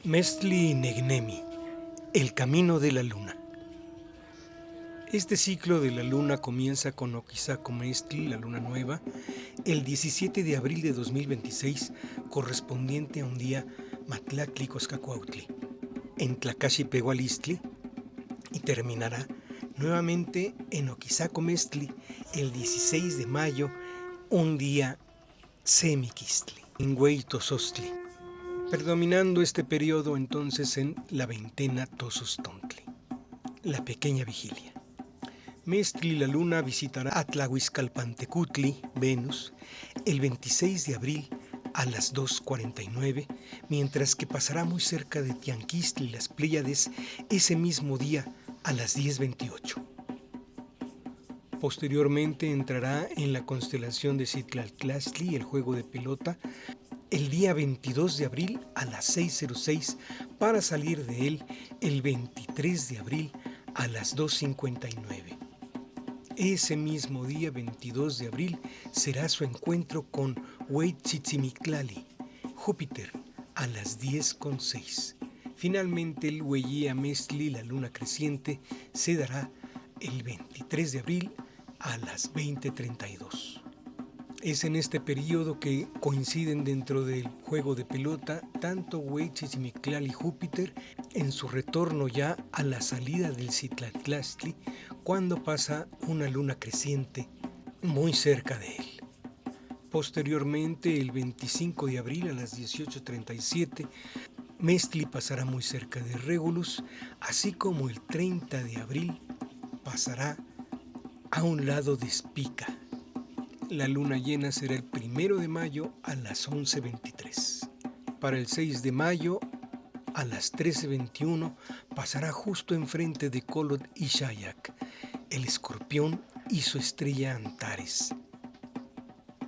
Mestli Negnemi, el camino de la luna. Este ciclo de la luna comienza con Oquisaco Mestli, la luna nueva, el 17 de abril de 2026, correspondiente a un día Matlactli Coscacuautli, en Tlacaxi Pehualistli, y terminará nuevamente en Oquisaco Mestli el 16 de mayo, un día Semiquistli, en Hueytosostli, predominando este periodo entonces en la veintena Tosostontli, la pequeña vigilia. Mestli la luna visitará a Tlahuizcalpantecutli, Venus, el 26 de abril a las 2:49, mientras que pasará muy cerca de Tianquistli, las Pléyades, ese mismo día a las 10:28. Posteriormente entrará en la constelación de Citlaltlaxtli, el juego de pelota, el día 22 de abril a las 6:06 para salir de él el 23 de abril a las 2:59. Ese mismo día 22 de abril será su encuentro con Hueytzitzimictlali, Júpiter, a las 10:06. Finalmente el Hueyía Mestli, la luna creciente, se dará el 23 de abril a las 20:32. Es en este periodo que coinciden dentro del juego de pelota tanto Hueytzitzimictlali y Júpiter en su retorno ya a la salida del Citlaltlaxtli, cuando pasa una luna creciente muy cerca de él. Posteriormente, el 25 de abril a las 18:37, Mestli pasará muy cerca de Regulus, así como el 30 de abril pasará a un lado de Spica. La luna llena será el 1 de mayo a las 11:23. Para el 6 de mayo a las 13:21 pasará justo enfrente de Kolod y Shayak, el escorpión y su estrella Antares,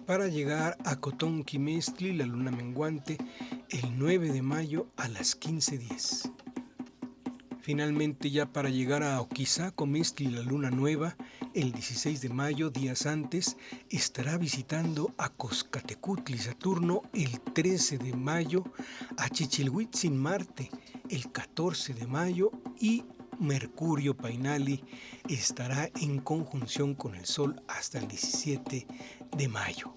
para llegar a Cotonqui Mestli, la luna menguante, el 9 de mayo a las 15:10. Finalmente, ya para llegar a Oquisaco Mestli, la luna nueva, el 16 de mayo, días antes, estará visitando a Coscatecutli Saturno el 13 de mayo, a Chichilhuitzin Marte el 14 de mayo y Mercurio Painali estará en conjunción con el Sol hasta el 17 de mayo.